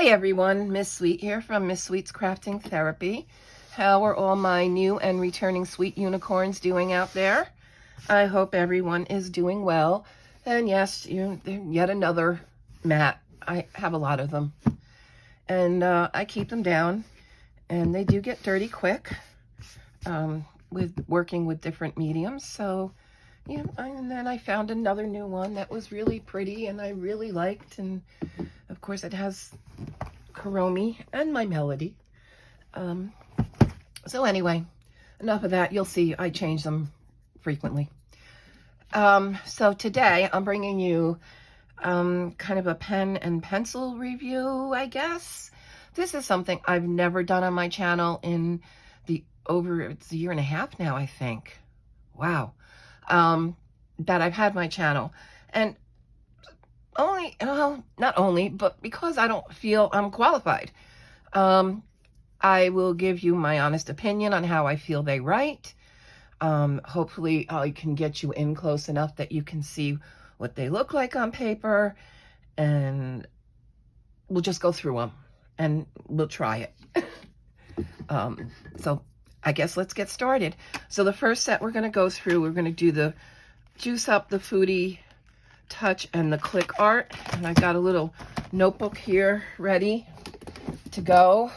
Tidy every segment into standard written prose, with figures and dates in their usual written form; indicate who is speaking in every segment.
Speaker 1: Hey everyone, Miss Sweet here from Miss Sweet's Crafting Therapy. How are all my new and returning sweet unicorns doing out there? I hope everyone is doing well. And yes, yet another mat. I have a lot of them. And I keep them down. And they do get dirty quick with working with different mediums. So, yeah, and then I found another new one that was really pretty and I really liked. And of course it has Kuromi and my melody. So anyway, enough of that. You'll see I change them frequently. So today I'm bringing you kind of a pen and pencil review, I guess. This is something I've never done on my channel in it's a year and a half now, I think. Wow. That I've had my channel. And not only, but because I don't feel I'm qualified. I will give you my honest opinion on how I feel they write. Hopefully I can get you in close enough that you can see what they look like on paper, and we'll just go through them and we'll try it. So I guess let's get started. So the first set we're going to go through, we're going to do the Juice Up, the Foodie Touch, and the Click Art. And I've got a little notebook here ready to go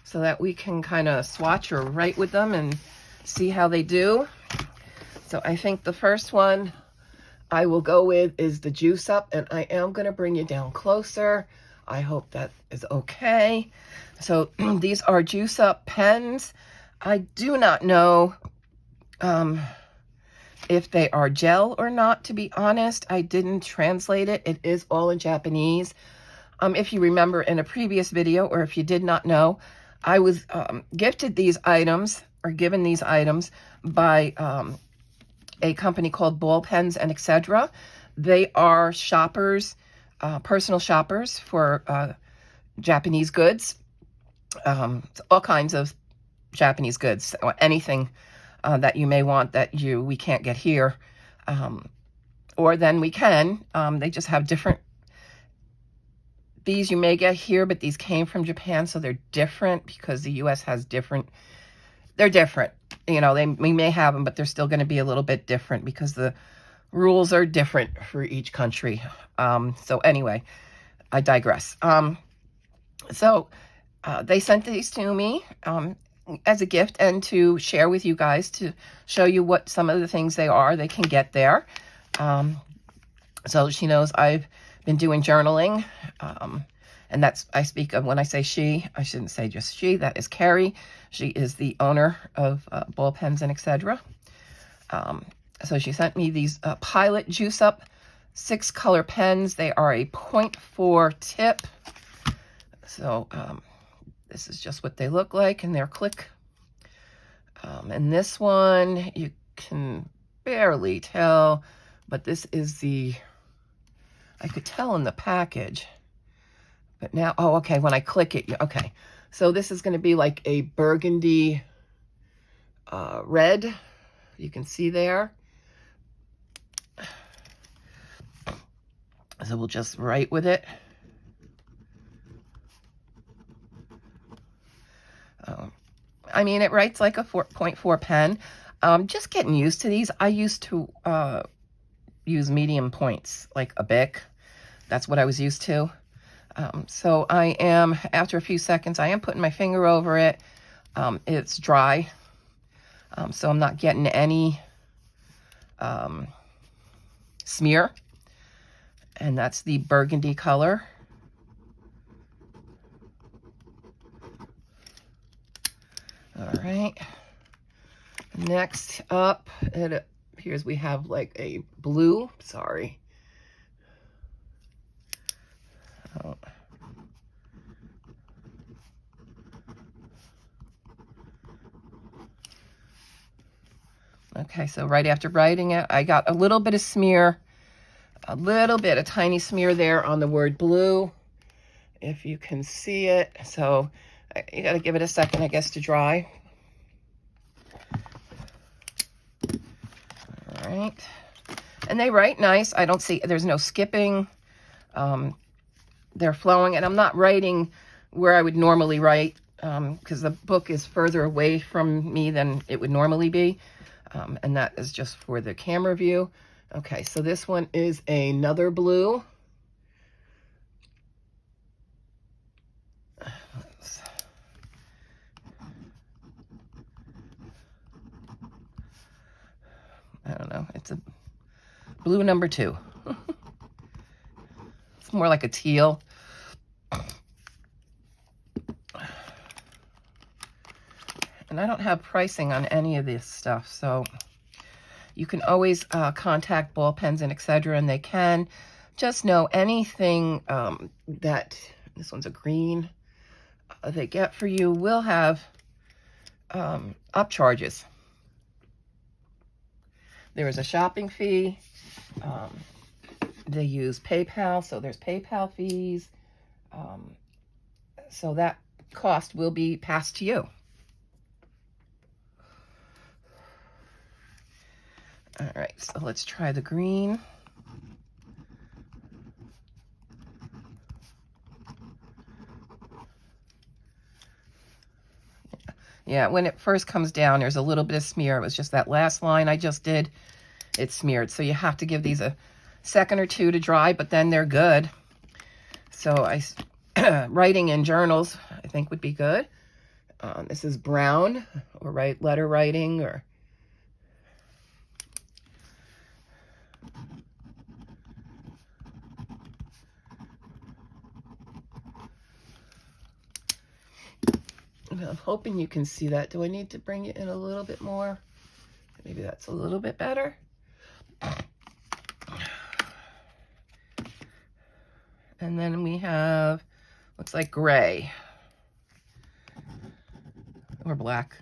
Speaker 1: so that we can kind of swatch or write with them and see how they do. So I think the first one I will go with is the Juice Up, and I am going to bring you down closer. I hope that is okay. So these are Juice Up pens. I do not know if they are gel or not, to be honest. I didn't translate it. It is all in Japanese. If you remember in a previous video, or if you did not know, I was gifted these items, or given these items, by a company called Ball Pens and Etc. They are shoppers, personal shoppers for Japanese goods, all kinds of Japanese goods, or anything that you may want that we can't get here, or then we can. They just have different. These you may get here, but these came from Japan, so they're different because the U.S. has different. They're different. You know, we may have them, but they're still going to be a little bit different because the rules are different for each country. So anyway, I digress. So they sent these to me as a gift and to share with you guys, to show you what some of the things they can get there. So she knows I've been doing journaling, and that's, I speak of, when I say she, I shouldn't say just she, that is Carrie. She is the owner of Ball Pens and Etc. So she sent me these Pilot Juice Up 6-color pens. They are a 0.4 tip. So this is just what they look like, and they're click. And this one, you can barely tell, but this is I could tell in the package, but now, oh, okay, when I click it, okay. So this is going to be like a burgundy red. You can see there. So we'll just write with it. I mean, it writes like a 4.4 pen. Just getting used to these. I used to use medium points, like a Bic. That's what I was used to. So I am, after a few seconds, I am putting my finger over it. It's dry, so I'm not getting any smear. And that's the burgundy color. All right. Next up, it appears we have like a blue. Sorry. Oh. Okay, so right after writing it, I got a little bit of smear, a tiny smear there on the word blue, if you can see it. So you got to give it a second, I guess, to dry. All right. And they write nice. I don't see, there's no skipping. they're flowing, and I'm not writing where I would normally write because the book is further away from me than it would normally be. And that is just for the camera view. Okay, so this one is another blue. I don't know, it's a blue number 2. It's more like a teal. And I don't have pricing on any of this stuff, so you can always contact Ball Pens and etc. and they can. Just know anything that, this one's a green, they get for you will have upcharges. There is a shopping fee. They use PayPal, so there's PayPal fees. So that cost will be passed to you. All right, so let's try the green. Yeah, when it first comes down, there's a little bit of smear. It was just that last line I just did. It's smeared. So you have to give these a second or two to dry, but then they're good. So writing in journals, I think, would be good. This is brown, or letter writing, or I'm hoping you can see that. Do I need to bring it in a little bit more? Maybe that's a little bit better. And then we have, looks like gray or black.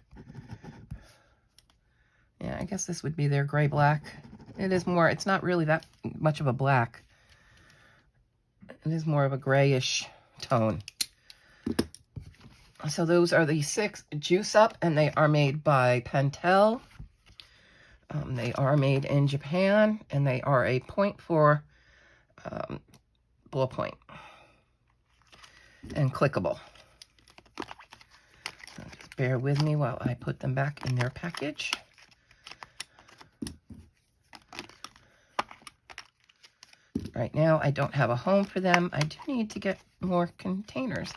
Speaker 1: Yeah, I guess this would be their gray black. It is more, it's not really that much of a black. It is more of a grayish tone. So those are the 6 Juice Up, and they are made by Pentel. They are made in Japan, and they are a 0.4 ballpoint and clickable. So just bear with me while I put them back in their package. Right now, I don't have a home for them. I do need to get more containers,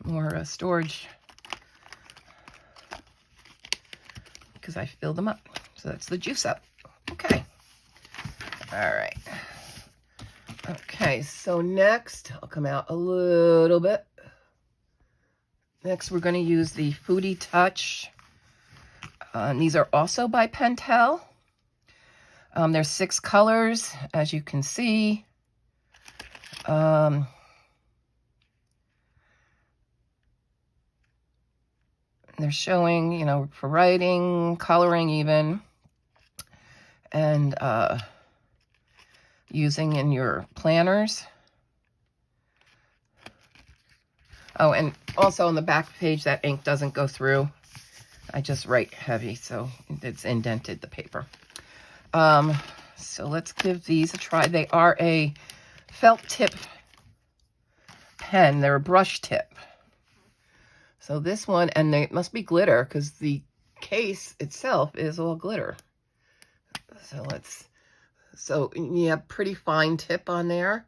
Speaker 1: more storage, because I filled them up. So that's the Juice Up. Okay. All right. Okay, so next, I'll come out a little bit. Next, we're going to use the Foodie Touch. These are also by Pentel. There's 6 colors, as you can see. They're showing, you know, for writing, coloring even, and using in your planners. Oh, and also on the back page, that ink doesn't go through. I just write heavy, so it's indented, the paper. So let's give these a try. They are a felt tip pen. They're a brush tip. So this one, and they must be glitter because the case itself is all glitter. So yeah, pretty fine tip on there.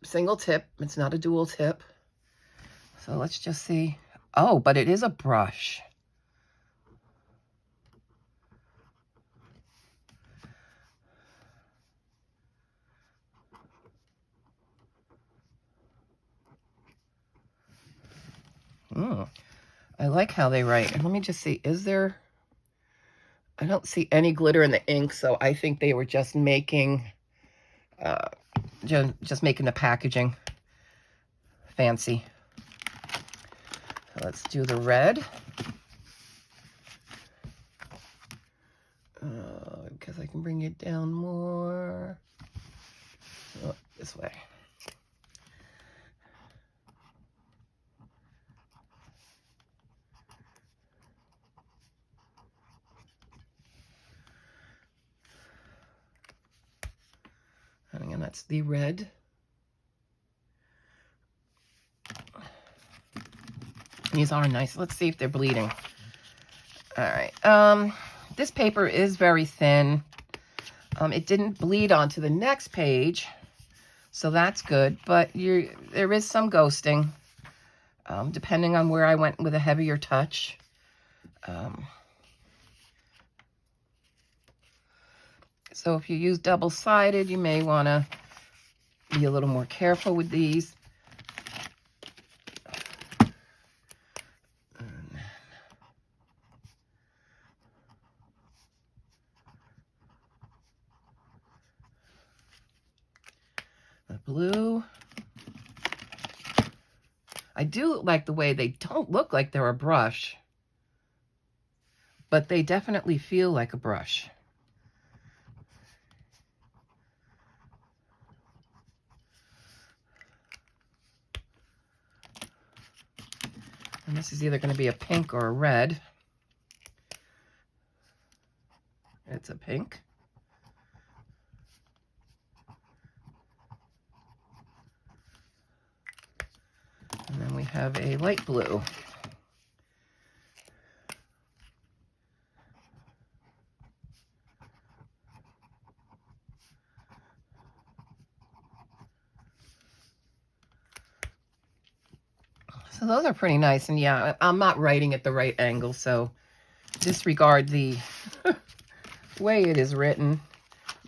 Speaker 1: Single tip. It's not a dual tip. So let's just see. Oh, but it is a brush. I like how they write. And let me just see, is there, I don't see any glitter in the ink, so I think they were just making, just making the packaging fancy. So let's do the red. Because I can bring it down more. Oh, this way. And again, that's the red. These are nice. Let's see if they're bleeding. All right. This paper is very thin. It didn't bleed onto the next page, so that's good. But there is some ghosting, depending on where I went with a heavier touch. So if you use double-sided, you may want to be a little more careful with these. The blue. I do like the way they don't look like they're a brush, but they definitely feel like a brush. And this is either going to be a pink or a red. It's a pink. And then we have a light blue. So those are pretty nice. And yeah, I'm not writing at the right angle, so disregard the way it is written.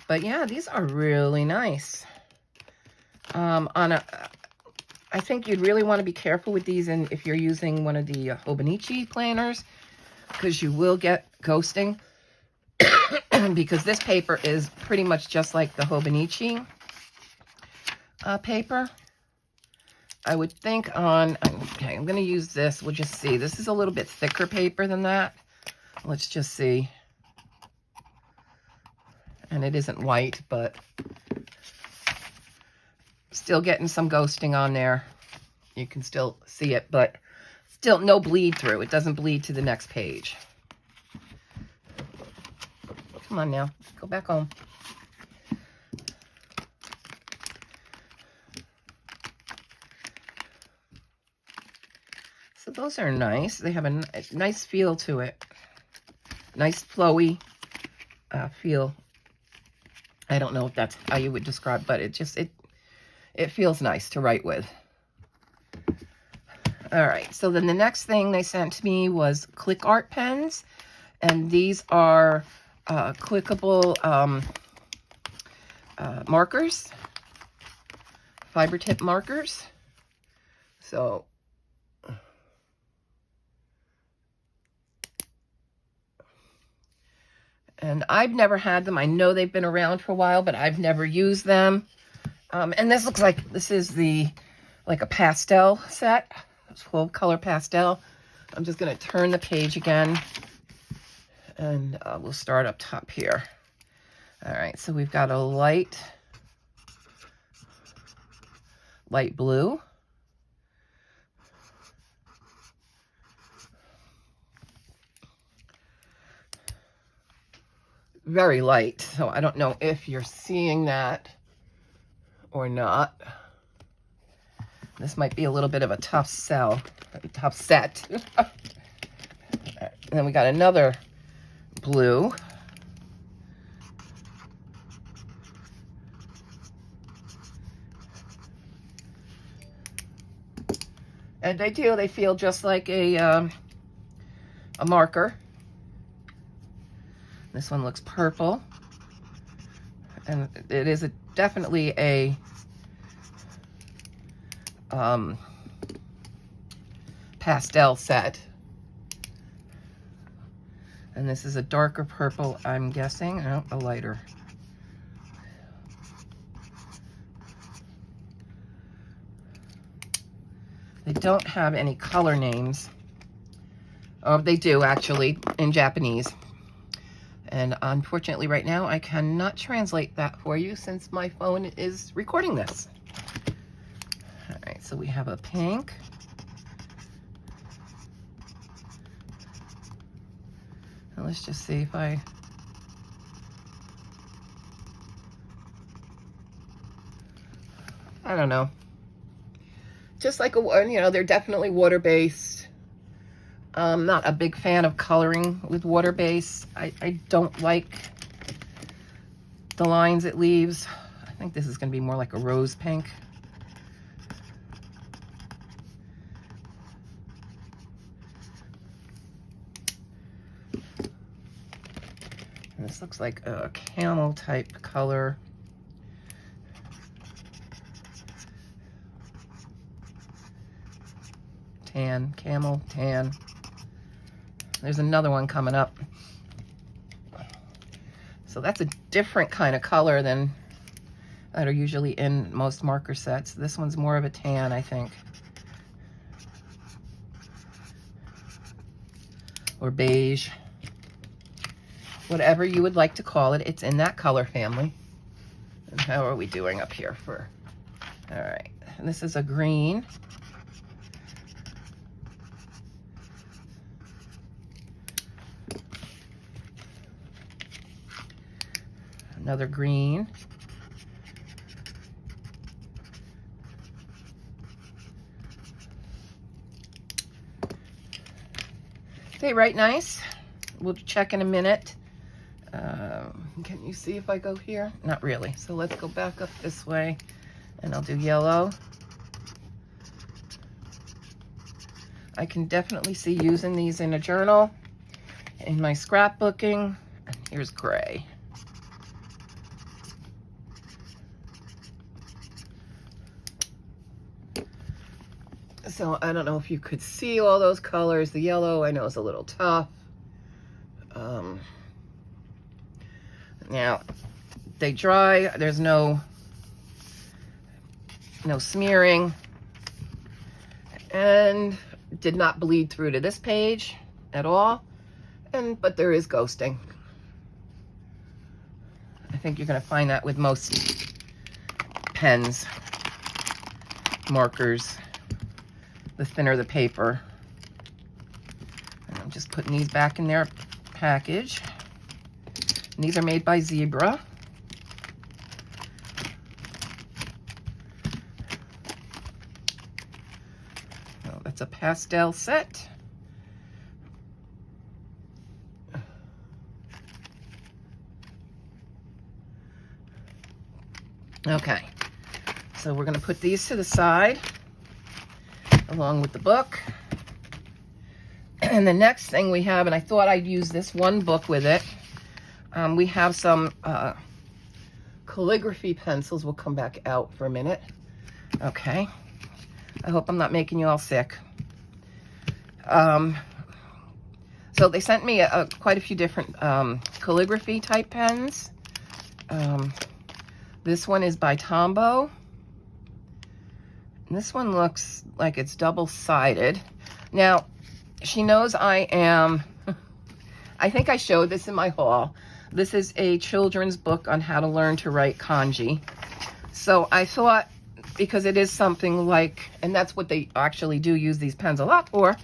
Speaker 1: But yeah, these are really nice. I think you'd really want to be careful with these, and if you're using one of the Hobonichi planners, because you will get ghosting. Because this paper is pretty much just like the Hobonichi paper. I would think okay, I'm going to use this. We'll just see. This is a little bit thicker paper than that. Let's just see. And it isn't white, but still getting some ghosting on there. You can still see it, but still no bleed through. It doesn't bleed to the next page. Come on now, go back home. So those are nice. They have a nice feel to it. Nice flowy feel. I don't know if that's how you would describe, but it feels nice to write with. All right, so then the next thing they sent me was click art pens, and these are clickable markers, fiber tip markers. So and I've never had them. I know they've been around for a while, but I've never used them. And this looks like this is like a pastel set, 12 color pastel. I'm just going to turn the page again, and we'll start up top here. All right, so we've got a light blue. Very light, so I don't know if you're seeing that or not. This might be a little bit of a tough set. And then we got another blue. And they feel just like a marker. This one looks purple, and it is definitely a pastel set. And this is a darker purple, I'm guessing. Oh, a lighter. They don't have any color names. Oh, they do actually in Japanese. And unfortunately right now I cannot translate that for you since my phone is recording this. All right, so we have a pink. And let's just see if I don't know. Just like they're definitely water-based. I'm not a big fan of coloring with water base. I don't like the lines it leaves. I think this is going to be more like a rose pink. And this looks like a camel type color. Tan, camel, tan. There's another one coming up. So that's a different kind of color than that are usually in most marker sets. This one's more of a tan, I think. Or beige. Whatever you would like to call it, it's in that color family. And how are we doing up here for, all right. And this is a green. Another green. They write nice. We'll check in a minute. Can you see if I go here? Not really. So let's go back up this way and I'll do yellow. I can definitely see using these in a journal, in my scrapbooking. And here's gray. So I don't know if you could see all those colors. The yellow I know is a little tough. Now they dry. There's no smearing, and did not bleed through to this page at all. But there is ghosting. I think you're going to find that with most pens, markers. The thinner the paper. And I'm just putting these back in their package. And these are made by Zebra. Oh, that's a pastel set. Okay, so we're going to put these to the side along with the book. And the next thing we have, and I thought I'd use this one book with it, we have some calligraphy pencils. We'll come back out for a minute. Okay, I hope I'm not making you all sick. So they sent me quite a few different calligraphy type pens. This one is by Tombow. And this one looks like it's double-sided. Now, she knows I am, I think I showed this in my haul. This is a children's book on how to learn to write kanji. So I thought, because it is something like, and that's what they actually do use these pens a lot for.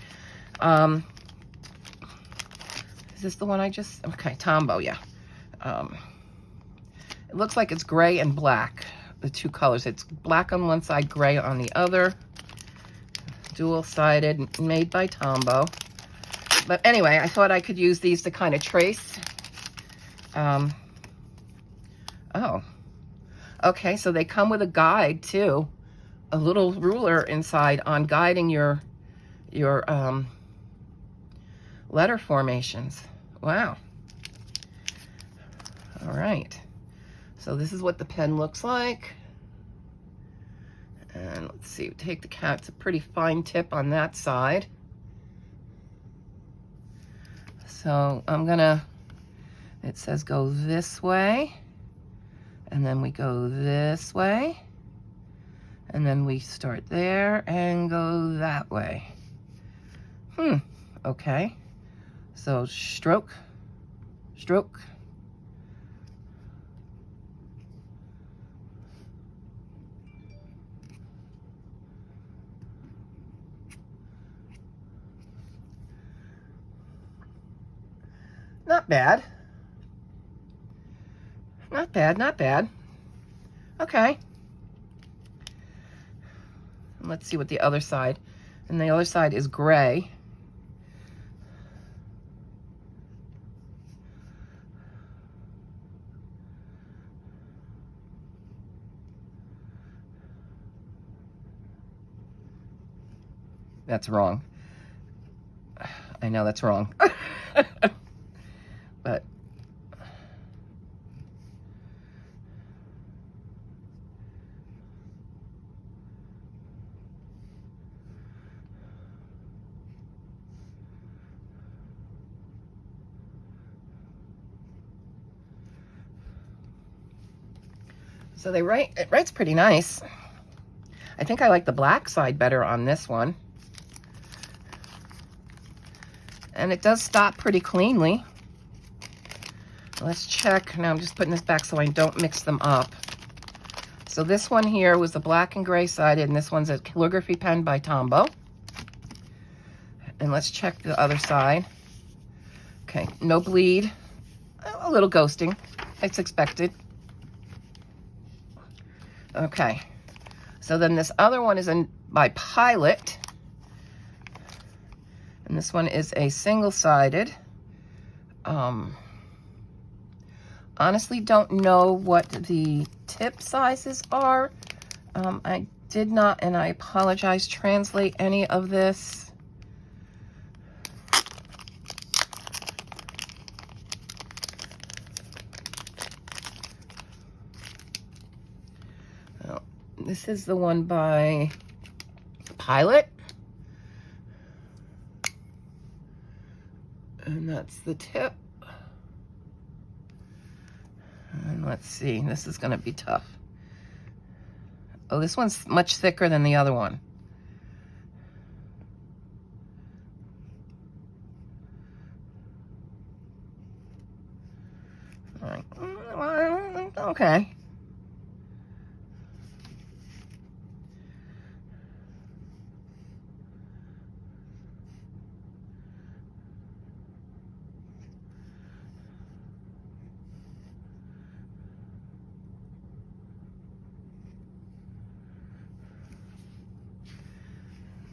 Speaker 1: Is this the one I just, okay, Tombow, yeah. It looks like it's gray and black, the two colors. It's black on one side, gray on the other. Dual-sided, made by Tombow. But anyway, I thought I could use these to kind of trace. Oh, okay, so they come with a guide too. A little ruler inside on guiding your letter formations. Wow. All right. So this is what the pen looks like. And let's see, take the cat. It's a pretty fine tip on that side. So I'm gonna, it says go this way, and then we go this way, and then we start there and go that way. Okay. So stroke, stroke. Not bad. Not bad, not bad. Okay. And let's see what the other side. And the other side is gray. That's wrong. I know that's wrong. But so it writes pretty nice. I think I like the black side better on this one. And it does stop pretty cleanly. Let's check. Now I'm just putting this back so I don't mix them up. So this one here was the black and gray sided, and this one's a Calligraphy Pen by Tombow. And let's check the other side. Okay, no bleed. A little ghosting. It's expected. Okay, so then this other one is by Pilot. And this one is a single-sided. Honestly, don't know what the tip sizes are. I did not, and I apologize, translate any of this. Well, this is the one by Pilot. And that's the tip. And let's see, this is going to be tough. Oh, this one's much thicker than the other one. All right. Okay.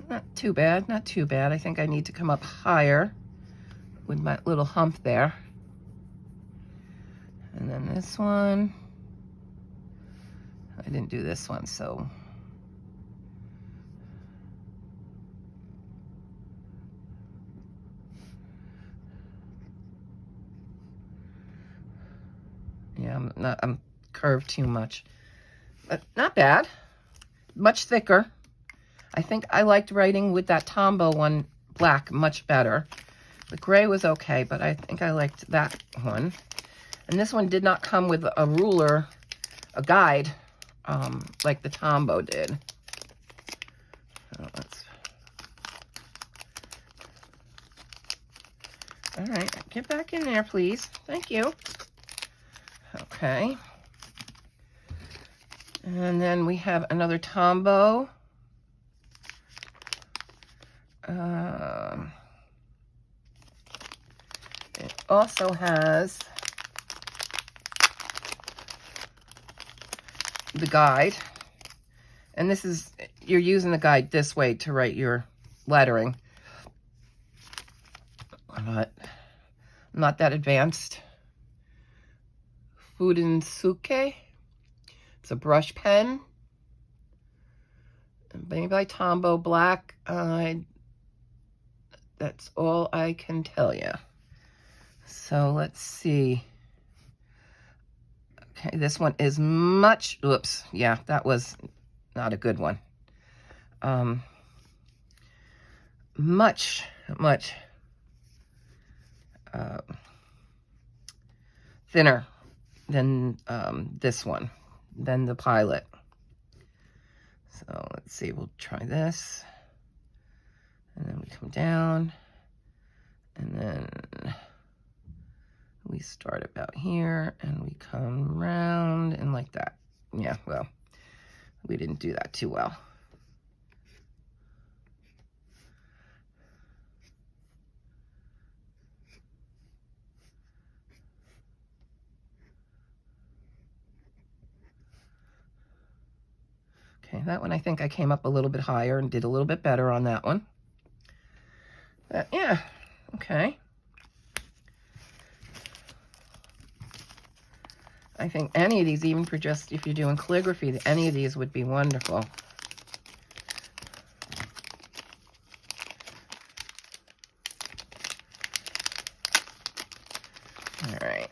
Speaker 1: Not too bad, not too bad. I think I need to come up higher with my little hump there. And then this one, I didn't do this one, so. Yeah, I'm curved too much, but not bad. Much thicker. I think I liked writing with that Tombow one, black, much better. The gray was okay, but I think I liked that one. And this one did not come with a ruler, a guide, like the Tombow did. So all right, get back in there, please. Thank you. Okay. And then we have another Tombow. It also has the guide, and this is, you're using the guide this way to write your lettering, but not that advanced. Fudensuke. It's a brush pen, made by Tombow, black. That's all I can tell you. So let's see. Okay, this one is much, oops, yeah, that was not a good one. Much thinner than this one, than the Pilot. So let's see, we'll try this. And then we come down, and then we start about here, and we come round, and like that. Yeah, well, we didn't do that too well. Okay, that one I think I came up a little bit higher and did a little bit better on that one. But yeah, okay. I think any of these, even for just if you're doing calligraphy, any of these would be wonderful. All right.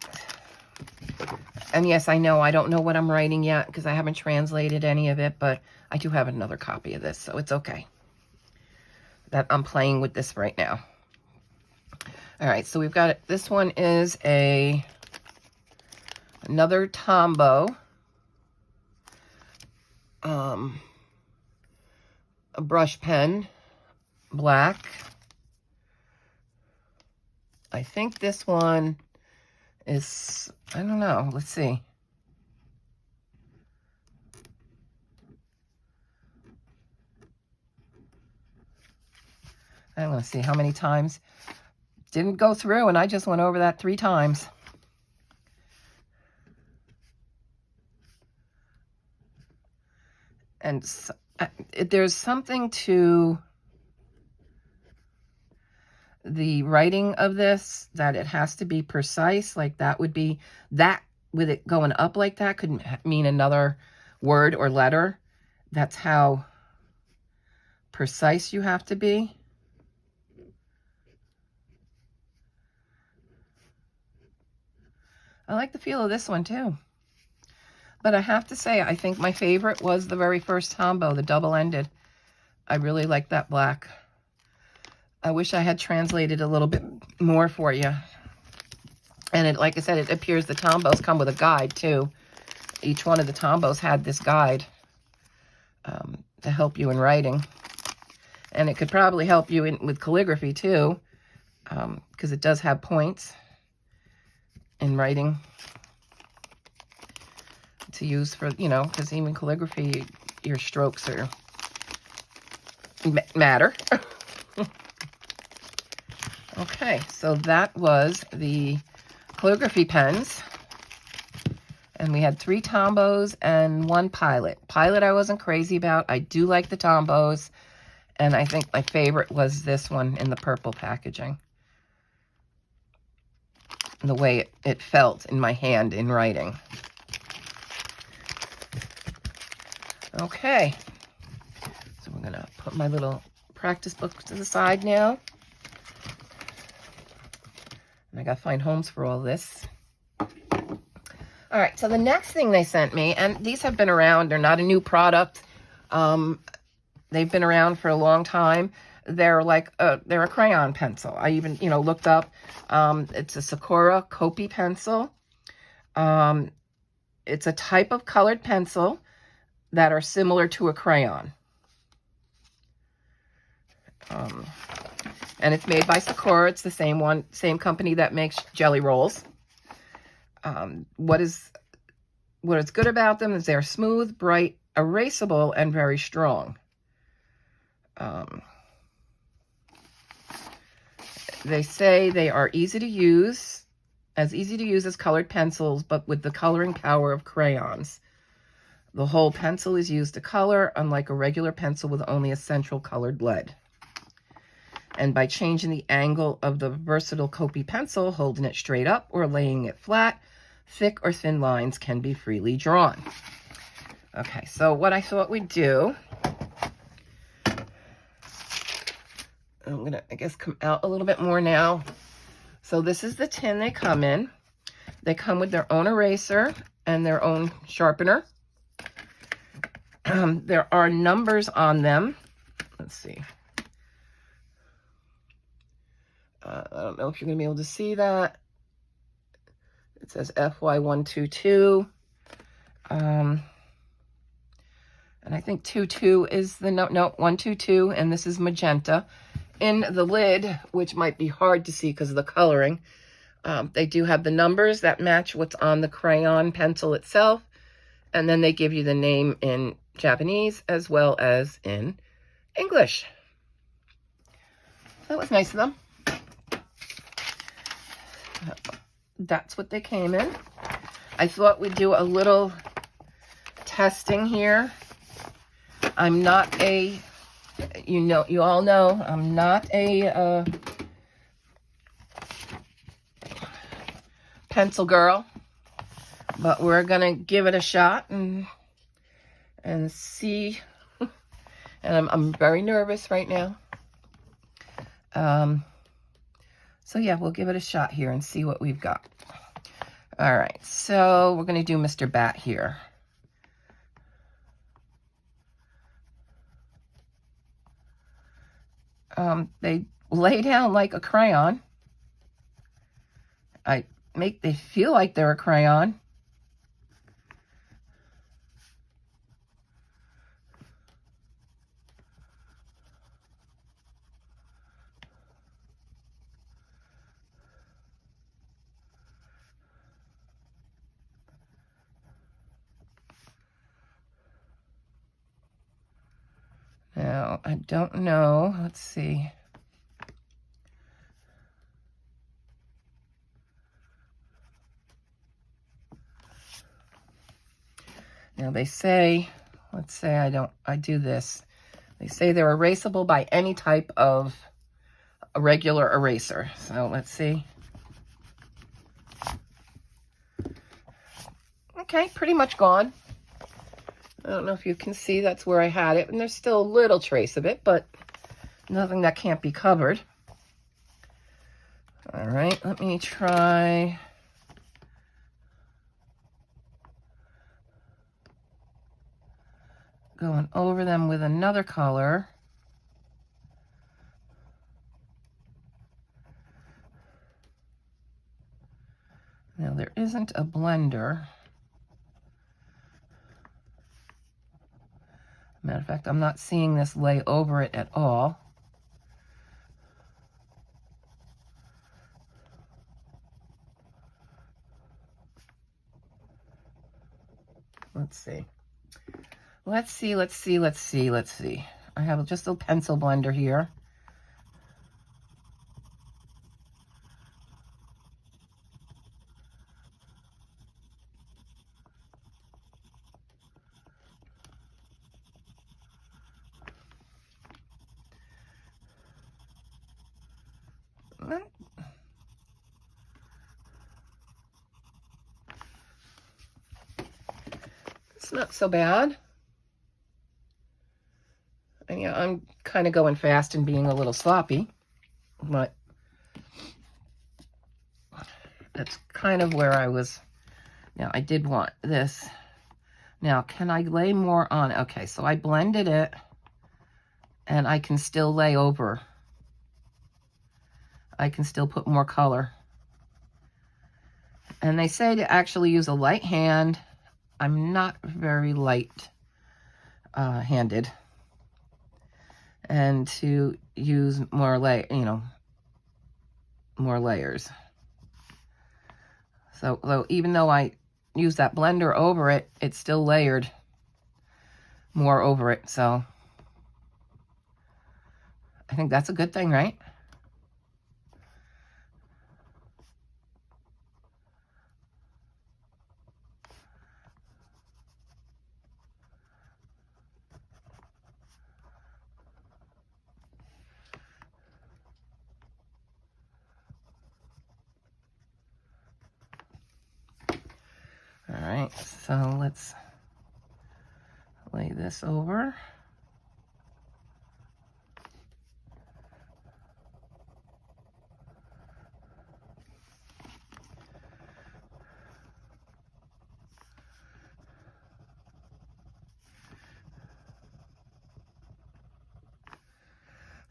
Speaker 1: And yes, I know I don't know what I'm writing yet because I haven't translated any of it, but I do have another copy of this, so it's okay that I'm playing with this right now. All right, so we've got it. This one is another Tombow, a brush pen, black. I think this one is, I don't know, let's see. I'm going to see how many times. Didn't go through, and I just went over that 3 times. And there's something to the writing of this that it has to be precise. Like that would be, that with it going up like that could mean another word or letter. That's how precise you have to be. I like the feel of this one too. But I have to say, I think my favorite was the very first Tombow, the double-ended. I really like that black. I wish I had translated a little bit more for you. And it, like I said, it appears the Tombows come with a guide too. Each one of the Tombows had this guide to help you in writing. And it could probably help you with calligraphy too, because it does have points in writing to use for, you know, because even calligraphy, your strokes are matter. Okay, so that was the calligraphy pens. And we had 3 Tombows and 1 Pilot. Pilot I wasn't crazy about. I do like the Tombows. And I think my favorite was this one in the purple packaging. And the way it felt in my hand in writing. Okay. So we're going to put my little practice book to the side now. And I got to find homes for all this. All right, so the next thing they sent me, and these have been around. They're not a new product. They've been around for a long time. They're like, they're a crayon pencil. I even, you know, looked up. It's a Sakura Coupy pencil. It's a type of colored pencil that are similar to a crayon. And it's made by Sakura. It's the same company that makes jelly rolls. What is good about them is they're smooth, bright, erasable, and very strong. They say they are easy to use as colored pencils, but with the coloring power of crayons. The whole pencil is used to color, unlike a regular pencil with only a central colored lead. And by changing the angle of the versatile Coupy pencil, holding it straight up or laying it flat, thick or thin lines can be freely drawn. Okay, so what I thought we'd do, I'm gonna, I guess, come out a little bit more now. So this is the tin they come in. They come with their own eraser and their own sharpener. There are numbers on them. Let's see. I don't know if you're going to be able to see that. It says FY122. And I think 22 is the no 122, and this is magenta. In the lid, which might be hard to see because of the coloring, they do have the numbers that match what's on the crayon pencil itself. And then they give you the name in Japanese as well as in English. That was nice of them. That's what they came in. I thought we'd do a little testing here. I'm not a, you all know, I'm not a pencil girl, but we're gonna give it a shot and see. And I'm very nervous right now. So yeah, we'll give it a shot here and see what we've got. All right, so we're going to do Mr. Bat here. They lay down like a crayon. They feel like they're a crayon. Now, I don't know. Let's see. Now they say, let's say I do this. They say they're erasable by any type of a regular eraser. So let's see. Okay, pretty much gone. I don't know if you can see, that's where I had it. And there's still a little trace of it, but nothing that can't be covered. All right, let me try. Going over them with another color. Now there isn't a blender. Matter of fact, I'm not seeing this lay over it at all. Let's see. Let's see. I have just a pencil blender here. It's not so bad. And yeah, I'm kind of going fast and being a little sloppy, but that's kind of where I was. Now, I did want this. Now, can I lay more on? Okay, so I blended it, and I can still lay over. I can still put more color. And they say to actually use a light hand. I'm not very light-handed. And to use more more layers. So though, even though I use that blender over it, it's still layered more over it. So I think that's a good thing, right? All right, so let's lay this over.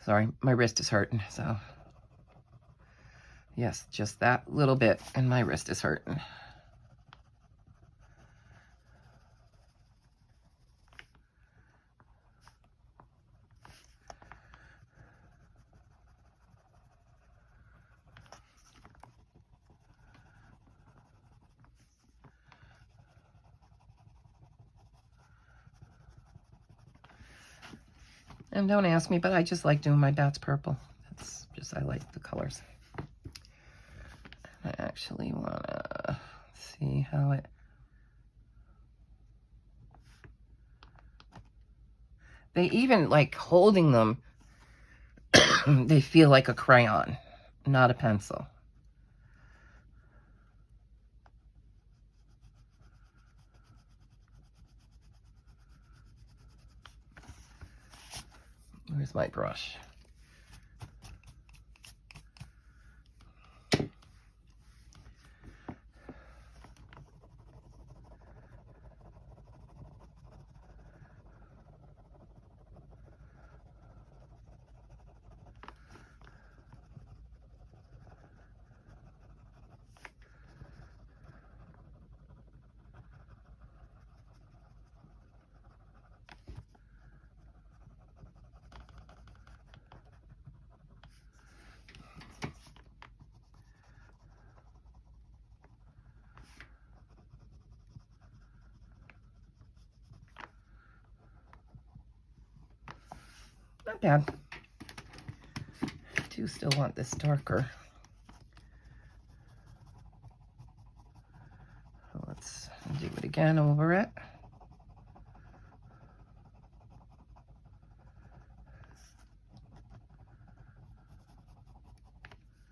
Speaker 1: Sorry, my wrist is hurting, so yes, just that little bit, and my wrist is hurting. And don't ask me, but I just like doing my bats purple. It's just, I like the colors. I actually want to see how it... They even, like, holding them, they feel like a crayon, not a pencil. Where's my brush? Not bad. I do still want this darker. So let's do it again over it.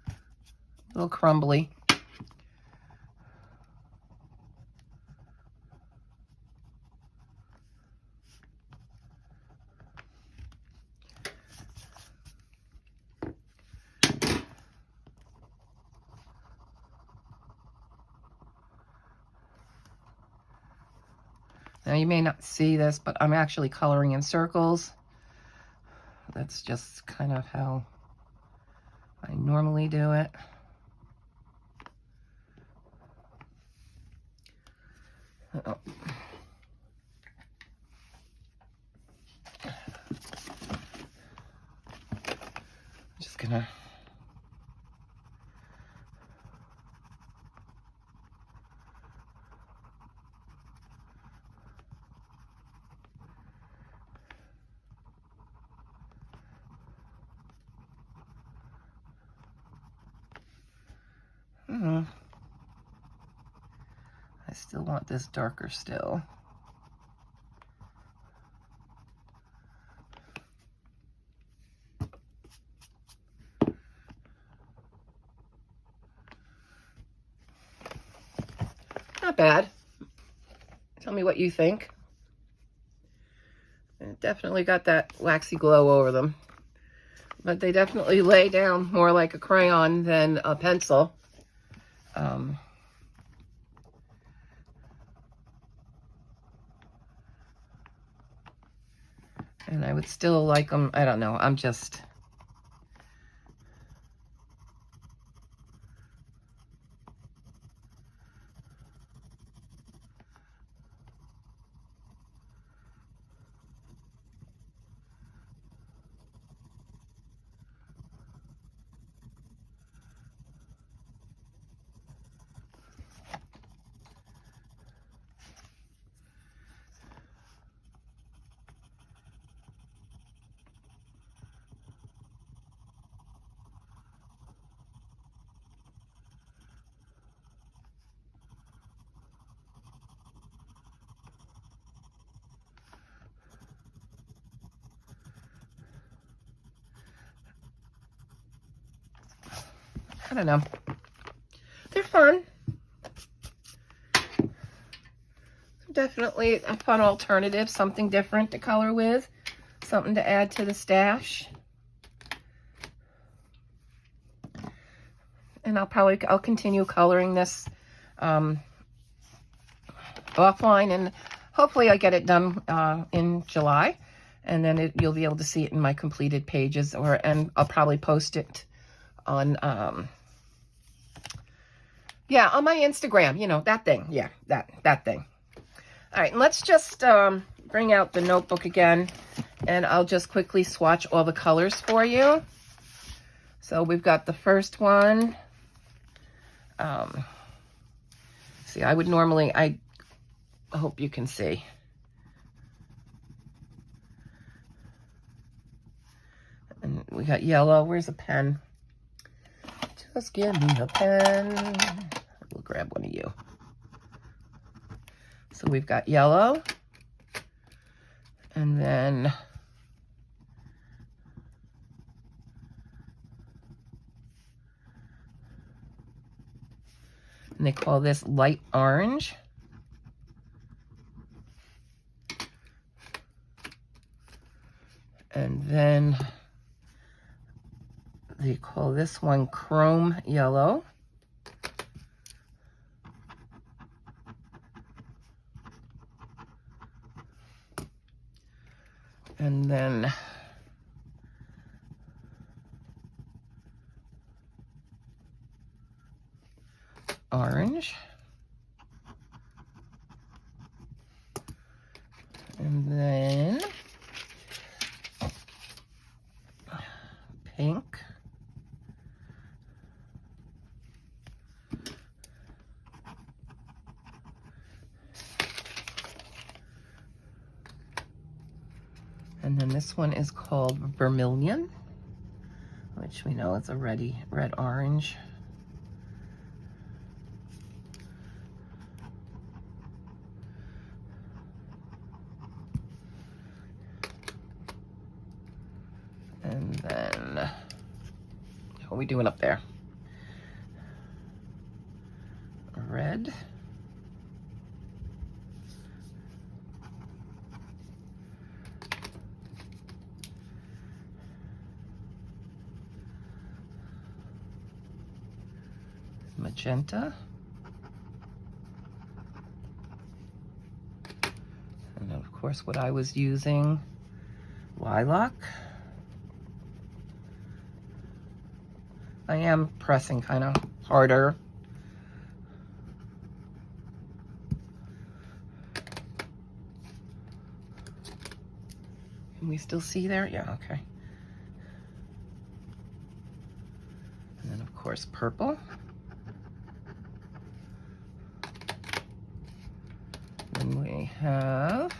Speaker 1: A little crumbly. Now you may not see this, but I'm actually coloring in circles. That's just kind of how I normally do it. Uh-oh. Just gonna I still want this darker still. Not bad. Tell me what you think. It definitely got that waxy glow over them. But they definitely lay down more like a crayon than a pencil. And I would still like them. I don't know. I'm just... I don't know. They're fun. Definitely a fun alternative, something different to color with, something to add to the stash. And I'll continue coloring this offline, and hopefully I get it done in July, and then you'll be able to see it in my completed pages, and I'll probably post it on yeah, on my Instagram, you know, that thing. Yeah, that thing. All right, and let's just bring out the notebook again, and I'll just quickly swatch all the colors for you. So we've got the first one. See, I would normally, I hope you can see. And we got yellow. Where's a pen? Just give me a pen. We'll grab one of you. So we've got yellow. And then they call this light orange. And then they call this one chrome yellow. And then orange. And then pink. And then this one is called Vermilion, which we know is a red orange. And then, what are we doing up there? Red. Magenta. And then of course what I was using, lilac. I am pressing kind of harder. Can we still see there? Yeah, okay. And then of course purple. Then we have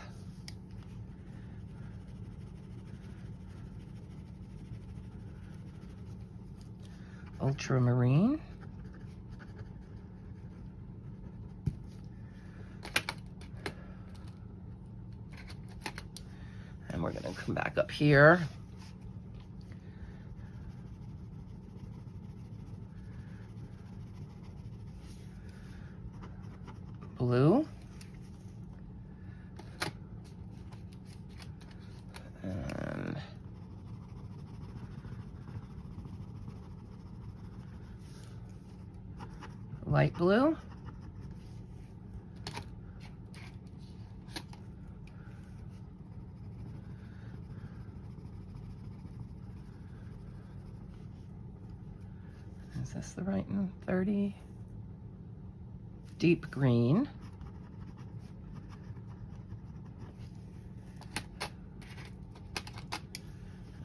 Speaker 1: ultramarine. And we're going to come back up here. Blue. And light blue. Is this the right one? 30. Deep green.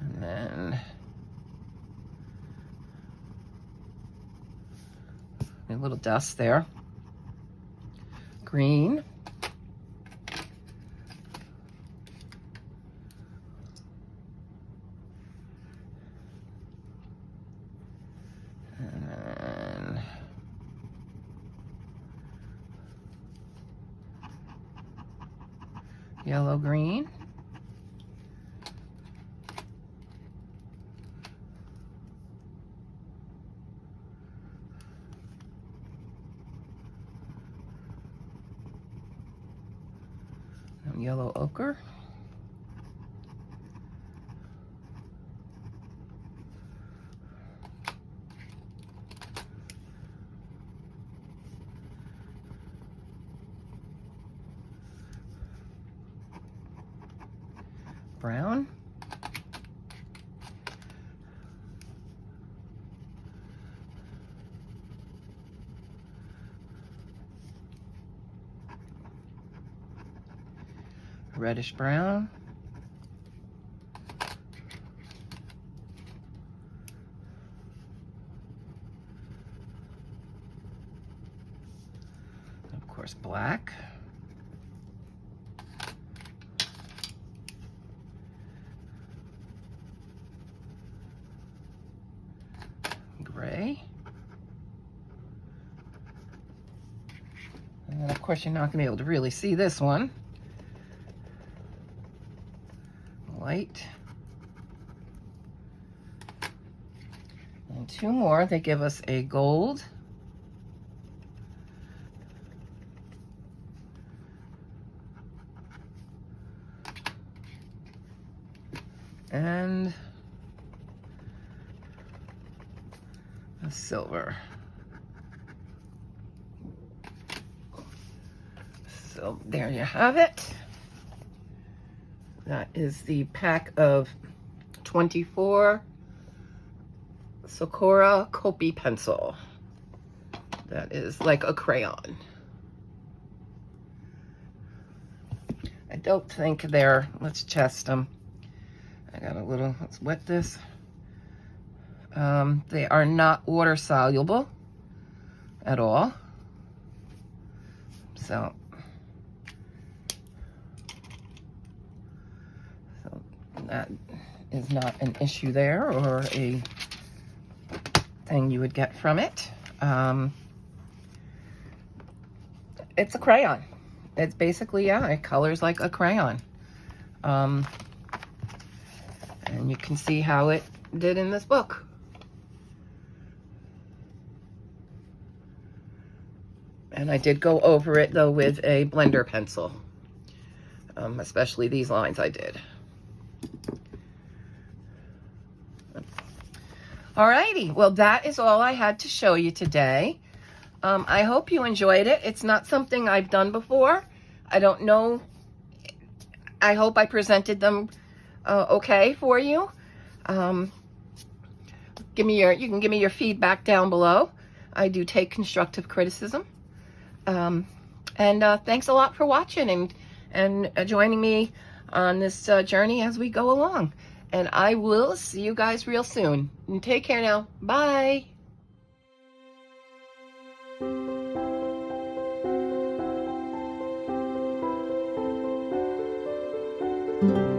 Speaker 1: And then a little dust there. Green. And then yellow green. Yellow ochre. Brown. Reddish brown. Of course, black. Gray. And then of course you're not going to be able to really see this one. White. And two more. They give us a gold. And a silver. So there you have it. That is the pack of 24 Sakura Coupy pencil. That is like a crayon. I don't think they're, let's test them. I got a little, let's wet this. They are not water soluble at all. So that is not an issue there or a thing you would get from it. It's a crayon. It's basically, yeah, it colors like a crayon. And you can see how it did in this book. And I did go over it, though, with a blender pencil. Especially these lines I did. Alrighty, well, that is all I had to show you today. I hope you enjoyed it. It's not something I've done before. I don't know. I hope I presented them okay for you. You can give me your feedback down below. I do take constructive criticism. Thanks a lot for watching and joining me on this journey as we go along. And I will see you guys real soon. And take care now. Bye. Thank you.